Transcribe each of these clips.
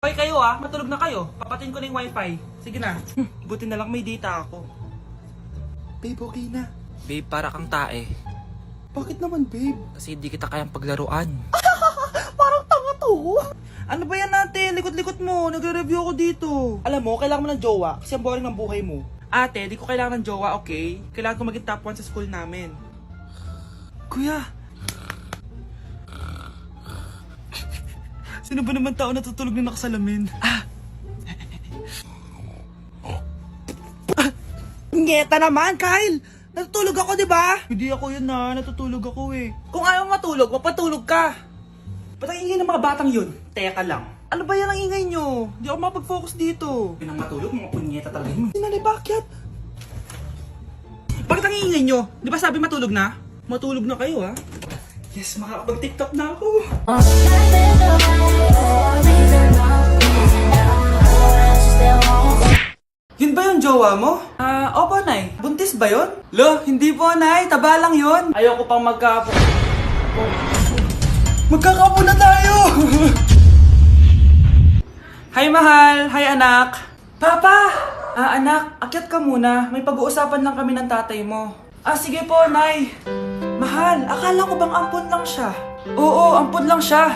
Okay kayo matulog na kayo. Papatin ko na yung wifi. Sige na. Buti na lang may data ako. Babe, okay na. Babe, para kang tae. Bakit naman, babe? Kasi hindi kita kayang paglaruan. Parang tanga to. Ano ba yan natin? Likot-likot mo. Nagre-review ako dito. Alam mo, kailangan mo ng jowa kasi ang boring ng buhay mo. Ate, di ko kailangan ng jowa, okay? Kailangan ko maging top 1 sa school namin. Kuya! Sino ba naman tao natutulog na nakasalamin? Ngeta naman, Kyle! Natutulog ako, di ba? Hindi ako yun natutulog ako eh. Kung ayaw matulog, mapatulog ka! Ba't ang ingay ng mga batang yun? Teka lang. Ano ba yan ang ingay nyo? Hindi ako mapag-focus dito. Yun ang matulog, mga punyeta talaga yun. Sinanay, bakit? Bakit ang ingay nyo? Di ba sabi matulog na? Matulog na kayo Yes, makakapag-tiktok na ako. Yun ba yung jowa mo? Opo, Nay. Buntis ba yun? Lo, hindi po, Nay. Taba lang yun. Ayoko pang magkaapo. Magkakapo na tayo! Hi, mahal. Hi, anak. Papa! Anak, akyat ka muna. May pag-uusapan lang kami ng tatay mo. Sige po, Nay. Mahal, akala ko bang ampun lang siya? Oo, ampun lang siya.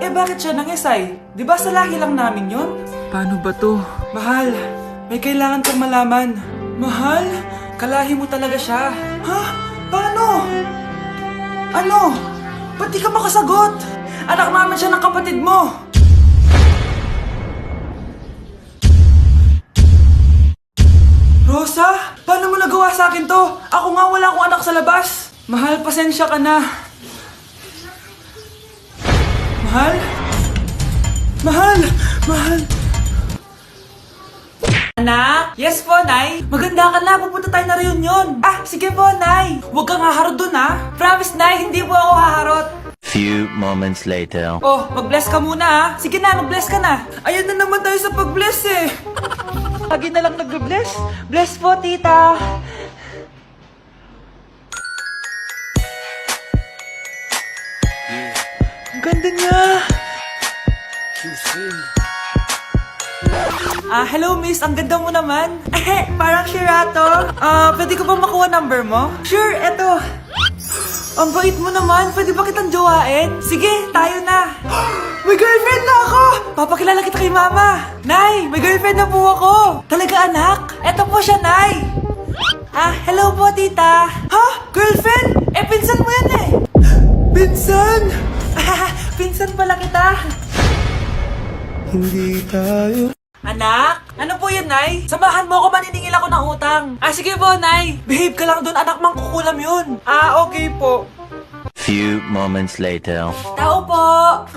Bakit siya nangisay? Di ba sa lahi lang namin yun? Paano ba to? Mahal, may kailangan kang malaman. Mahal, kalahi mo talaga siya. Ha? Paano? Ano? Ba't di ka makasagot? Anak naman siya ng kapatid mo. Rosa, paano mo nagawa sa akin to? Ako nga wala akong anak sa labas. Mahal, pasensya ka na. Mahal? Mahal! Mahal! Anak? Yes po, Nay. Maganda ka na. Pupunta tayo na reunion. Sige po, Nay. Huwag kang haharot dun, Promise, Nay. Hindi po ako haharot. Few moments later. Oh, mag-bless ka muna, Sige na, mag-bless ka na. Ayun na naman tayo sa pag-bless, Lagi na lang nag-bless. Bless po, tita. Ang ganda niya. Hello, miss. Ang ganda mo naman. Parang Shirato. Pwede ko ba makuha number mo? Sure, eto. Ang bait mo naman. Pwede ba kitang jowain? Sige, tayo na. May girlfriend na ako! Papakilala kita kay mama. Nay, may girlfriend na po ako. Talaga, anak? Eto po siya, Nay. Hello po, tita. Ha? Girlfriend? Pinsan mo yan Pinsan? Pinsan pala kita. Hindi tayo. Anak? Ano po yan, Nay? Samahan mo ako, maniningil ako ng utang. Sige po, Nay. Behave ka lang doon, anak, mangkukulam yun. Okay po. Few moments later. Tao po!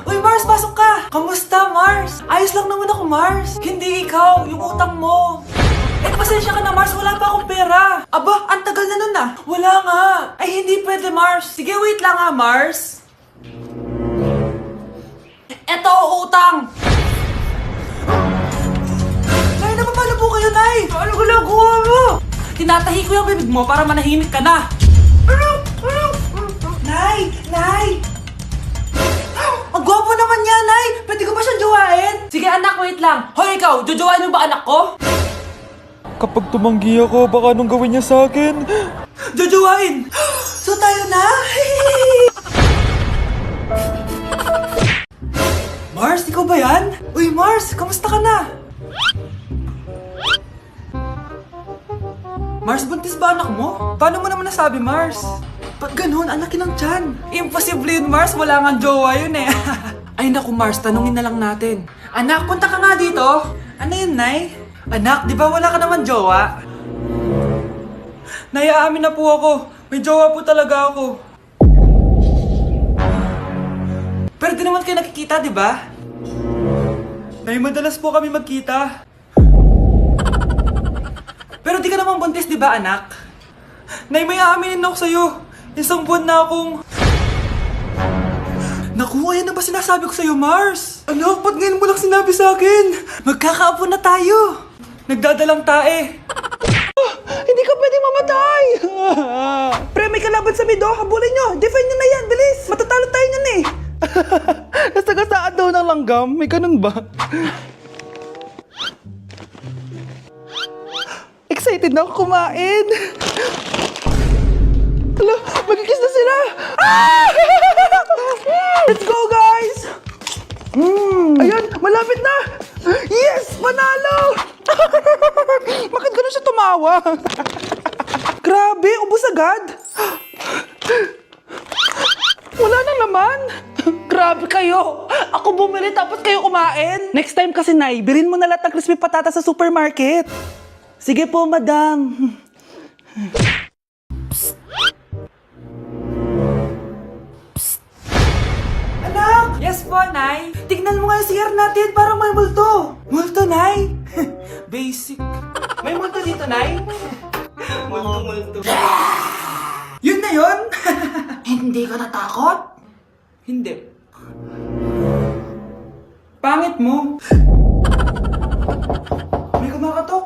Uy, Mars, pasok ka! Kamusta, Mars? Ayos lang naman ako, Mars. Hindi ikaw, yung utang mo. Pasensya ka na, Mars. Wala pa akong pera. Aba, ang tagal na nun Wala nga. Hindi pwede, Mars. Sige, wait lang Mars. Eto, utang! Nay, napapala po kayo, Nay! Ano ginagawa mo? Tinatahi ko yung bibig mo para manahimik ka na. Nay! Nay! Ang gwapo naman niya, Nay! Pwede ko ba siyang jowain? Sige, anak, wait lang. Hoy, ikaw, jojowain mo ba anak ko? Kapag tumanggi ako, baka anong gawin niya sa akin? Jojowain! So tayo na? Mars, ikaw ba yan? Uy, Mars, kamusta ka na? Mars, buntis ba anak mo? Paano mo naman nasabi, Mars? Ba't ganun? Anak ng tiyan. Imposible yun, Mars. Wala nga jowa yun Ay naku, Mars, tanungin na lang natin. Anak, punta ka nga dito. Ano yun, Nay? Anak, di ba wala ka naman jowa? Nay, aamin na po ako. May jowa po talaga ako. Pero di naman kayo nakikita, di ba? Nay, madalas po kami magkita. Pero di ka naman buntis, di ba, anak? Nay, may aaminin ako sa'yo. Isang buwan na akong... Naku, ayan na ba sinasabi ko sa'yo, Mars? Anak, ba't ngayon mo lang sinabi sa akin? Magkakaapo na tayo. Nagdadalang tae. Hindi ka pwedeng mamatay. Pre, may kalaban sa mido. Habulin nyo. Defend nyo na yan. Bilis. Matatalo tayo nyan Nasagasaan daw ng langgam? May ganun ba? Excited na ako kumain! Hala, magkikis na sila! Ah! Let's go, guys! Ayan, malapit na! Yes! Manalo! Bakit ganun siya tumawa? Grabe, ubos agad! Wala nang laman! Grabe kayo! Ako bumili tapos kayo kumain! Next time kasi, Nay, bilhin mo na lahat ng crispy patata sa supermarket! Sige po, madam! Anak! Yes po, Nay! Tignan mo nga yung CR natin, parang may multo! Multo, Nay? Basic. May multo dito, Nay? Multo. Yun na yun? Hindi ka natakot? Hindi. Pangit mo. May kumakatok.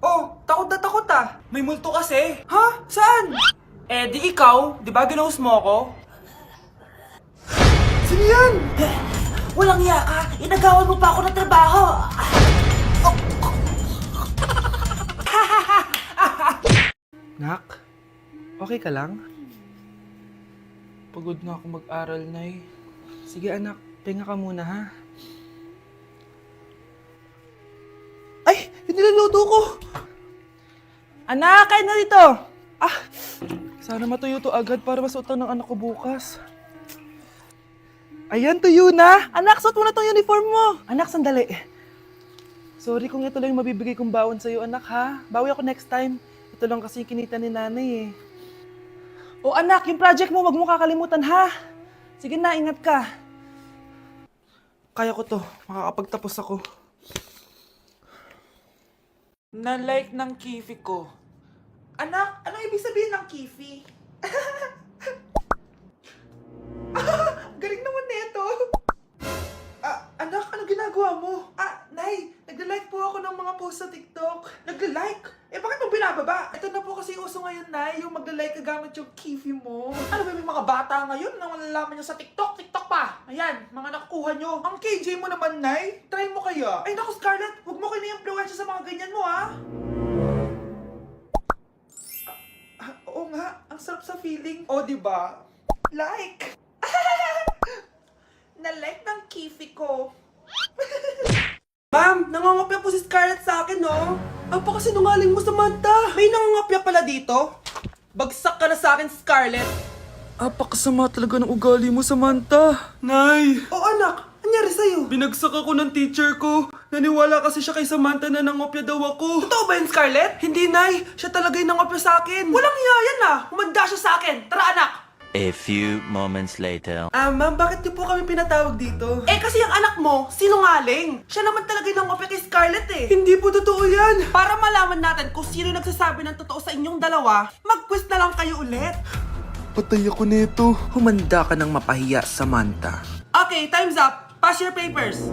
Oh, takot na takot ah. May multo kasi. Ha? Saan? Eh, di ikaw. Di ba ginose mo ako? Sino yan? Walang iya ka. Inagawan mo pa ako ng trabaho. Nak, okay ka lang? Pagod na ako mag-aral, Nay. Sige anak, tinga ka muna ha. Ay! Yung niluluto ko! Anak, kain na dito! Ah! Sana matuyo to agad para masuotan ng anak ko bukas. Ayan, tuyo na! Anak, suot mo na tong uniform mo! Anak, sandali. Sorry kung ito lang yung mabibigay kong bawon sa'yo, anak ha. Bawi ako next time. Ito lang kasi yung kinita ni nanay eh. O anak, yung project mo, wag mo kakalimutan ha. Sige na, ingat ka. Kaya ko to, makakapagtapos ako. Na-like ng kifi ko. Anak, ano ibig sabihin ng kifi? Galing naman nito. Anak, ano ginagawa mo? Nay, nagla-like po ako ng mga post sa TikTok. Nagla-like? Eh, bakit mo binababa? Ito na po kasi uso ngayon, Nay, yung magla-like ka gamit yung kifi mo. Ano ba yung mga bata ngayon na malalaman nyo sa TikTok? TikTok pa! Ayan, mga nakukuha nyo. Ang KJ mo naman, Nay. Try mo kaya. Ay, naku, Scarlett, huwag mo kayo na-influensya sa mga ganyan mo, ha? Oo nga, ang sarap sa feeling. O, diba? Like! Na-like ng kifi ko. Ma'am, nangangopya po si Scarlett sa akin, no? Apakasinungaling mo, Samantha. May nangangopya pala dito. Bagsak ka na sa akin, Scarlett. Apakasama talaga ng ugali mo, Samantha. Nay! O anak, anyari sa'yo? Binagsak ako ng teacher ko. Naniwala kasi siya kay Samantha na nangopya daw ako. Totoo ba yun, Scarlett? Hindi, Nay. Siya talaga yung nangopya sa akin. Walang iya yan, ah. Humanda siya sa akin. Tara, anak. A few moments later. Ma'am, bakit niyo po kami pinatawag dito? Eh, kasi ang anak mo, sinungaling. Siya naman talaga yung nangopya kay Scarlett eh. Hindi po totoo yan. Para malaman natin kung sino nagsasabi ng totoo sa inyong dalawa, mag-quiz na lang kayo ulit. Patay ako nito. Humanda ka ng mapahiya, Samantha. Okay, time's up. Pass your papers.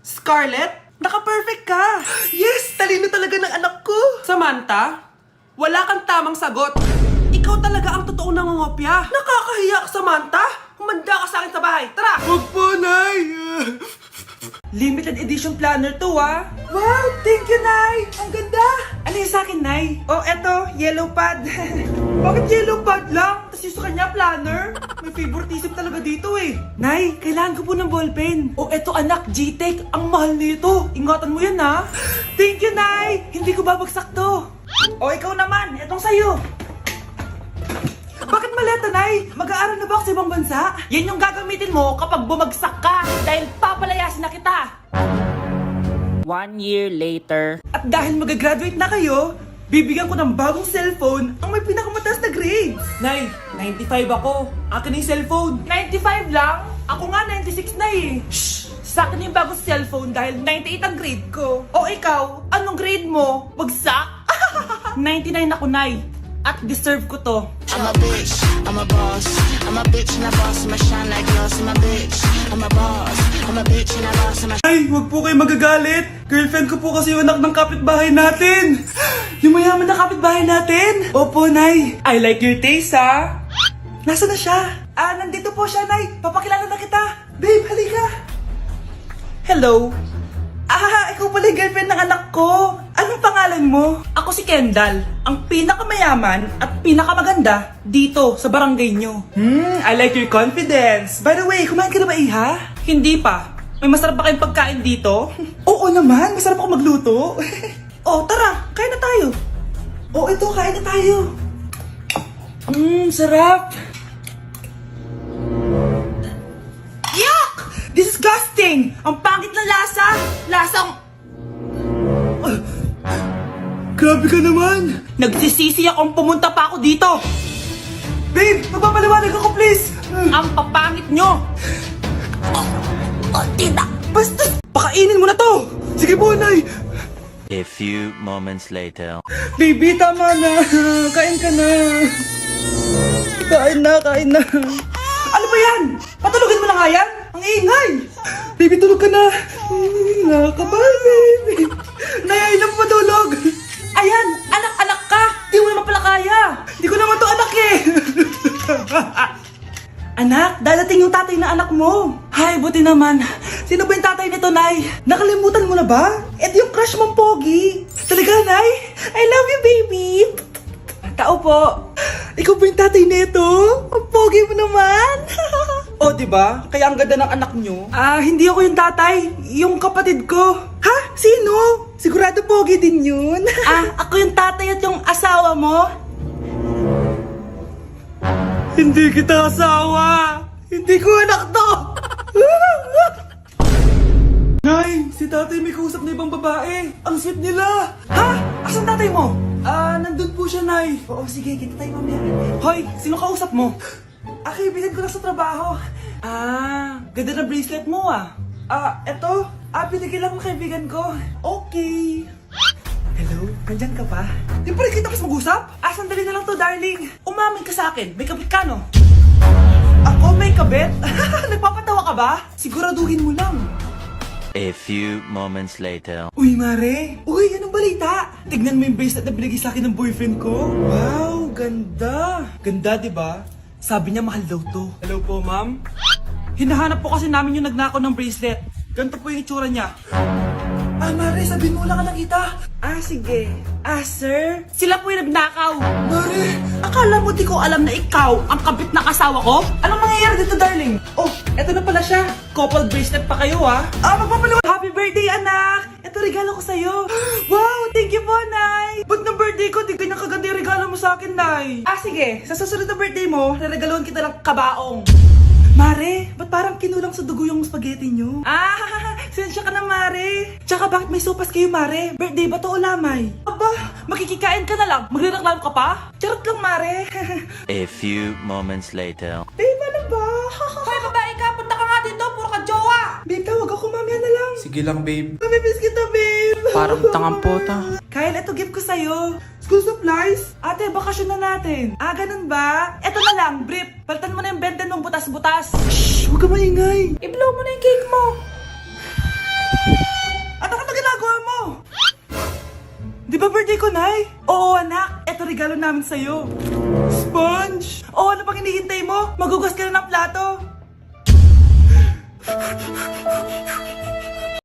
Scarlett, naka-perfect ka. Yes, talino talaga ng anak ko. Samantha, wala kang tamang sagot. Ikaw talaga ang totoong nangungopya. Nakakahiya ka, Samantha. Humanda ka sa akin sa bahay. Tara! Huwag po, Nay! Limited edition planner to, ah. Wow! Thank you, Nay! Ang ganda! Ano yung sa akin, Nay? Oh, eto, yellow pad. Bakit yellow pad lang? Tapos yung sa kanya, planner? May favoritism talaga dito, eh. Nay, kailangan ko po ng ballpen. Oh, eto, anak, G-Tech. Ang mahal nito. Ingatan mo yan, ha? Thank you, Nay! Hindi ko babagsak to. Oh, ikaw naman. Etong sa'yo. Bakit maleta, Nay? Mag-aaral na ba ako sa ibang bansa? Yan yung gagamitin mo kapag bumagsak ka dahil papalayasin na kita. 1 year later. At dahil mag-graduate na kayo, bibigyan ko ng bagong cellphone ang may pinakamataas na grades. Nay, 95 ako. Akin na yung cellphone. 95 lang? Ako nga 96 na eh. Shh! Sa akin yung bagong cellphone dahil 98 ang grade ko. O ikaw, anong grade mo? Bagsak? 99 ako, Nay. At deserve ko to. I'm a bitch, I'm a boss. I'm a bitch and a boss, I'm a shine like gloss. I'm a bitch, I'm a boss. I'm a bitch and a boss, I'm a Ay, wag po kayo magagalit. Girlfriend ko po kasi yung anak ng kapitbahay natin. Yung mayaman na kapitbahay natin. Opo, Nay. I like your taste, ha? Nasaan na siya? Nandito po siya, Nay. Papakilala na kita. Babe, halika. Hello. Ikaw pala yung girlfriend ng anak ko. Anong pangalan mo? Ako si Kendall, ang pinakamayaman at pinakamaganda dito sa barangay nyo. I like your confidence. By the way, kumain ka na ba, Iha? Hindi pa. May masarap ba kayong pagkain dito? Oo naman, masarap ako magluto. Tara, kain na tayo. Ito, kain na tayo. Sarap. Yuck! Disgusting! Ang pangit na lasa! Lasang... Grabe ka naman! Nagsisisi akong pumunta pa ako dito! Babe, magpapaliwanag ako please! Ang papangit nyo! Tita! Basta! Pakainin mo na to! Sige po, Nay! A few moments later. Baby, tama na! Kain ka na! Kain na! Ano ba yan? Patulogin mo na nga yan? Ang ingay! Baby, tulog ka na! Nakakabal, baby! Nayay na matulog! Ayan! Anak-anak ka! Di mo naman pala kaya! Di ko naman to anak eh! Anak, dadating yung tatay na anak mo! Hay, buti naman! Sino ba yung tatay nito, Nay? Nakalimutan mo na ba? Ito yung crush mong pogi! Talaga, Nay? I love you, baby! Tao po! Ikaw ba yung tatay nito? Ang pogi mo naman! Diba? Kaya ang ganda ng anak nyo? Hindi ako yung tatay. Yung kapatid ko. Ha? Sino? Sigurado pogi din yun. Ako yung tatay at yung asawa mo? Hindi kita asawa. Hindi ko anak to. Nay, si tatay may kausap na ibang babae. Ang sweet nila. Ha? Asan tatay mo? Nandun po siya, Nay. Oo, sige, kita tayo mamaya. Hoy, sino kausap mo? Kaibigan ko lang sa trabaho. Ganda na bracelet mo eto. Pinigil lang ng kaibigan ko. Okay. Hello, nandyan ka pa? Di pa rin kita kasi mag-usap? Sandali na lang to, darling. Umamin ka sa akin, may kabit ka, no? Ako may kabit? Nagpapatawa ka ba? Siguraduhin mo lang. A few moments later. Uy, Mare! Uy, anong balita? Tignan mo yung bracelet na binigay sa akin ng boyfriend ko. Wow, ganda! Ganda, di ba? Sabi niya mahal daw to. Hello po, ma'am? Hinahanap po kasi namin yung nagnakaw ng bracelet. Ganito po yung itsura niya. Mare, sabihin mo lang ka nakita. Sige. Sir? Sila po yung nagnakaw. Mare, akala mo di ko alam na ikaw ang kabit ng asawa ko? Anong mangyayari dito, darling? Eto na pala siya. Couple bracelet pa kayo, magpapaliwan. Happy birthday, anak! Ito regalo ko sa'yo. Wow, thank you po, Nay! Ba't ng birthday ko, di ganyan kaganda yung regalo mo sa akin, Nay? Sige. Sa susunod na birthday mo, regaluhan kita ng kabaong. Mare, ba't parang kinulang sa dugo yung spaghetti nyo? Sensya ka na, Mare. Tsaka bakit may sopas kayo, Mare? Birthday ba to o lamay? Aba, makikikain ka na lang. Magrereklamo ka pa? Charot lang, Mare. A few moments later. Babe, ano ba? Hoy, babae ka, punta ka nga dito. Puro ka jowa. Babe, tawag ako mamaya na lang. Sige lang, babe. Namimiss kita, babe. Parang tangang pota. Kyle, ito gift ko sa'yo. School supplies? Ate, bakasyon na natin. Ganun ba? Eto na lang, brief. Palitan mo na yung benten mong butas-butas. Shhh! Huwag ka maingay. I-blow mo na yung cake mo. At ano na ginagawa mo? Di ba birthday ko, Nay? Oo, anak. Eto regalo namin sa'yo. Sponge! Ano pang hinihintay mo? Magugas ka na ng plato.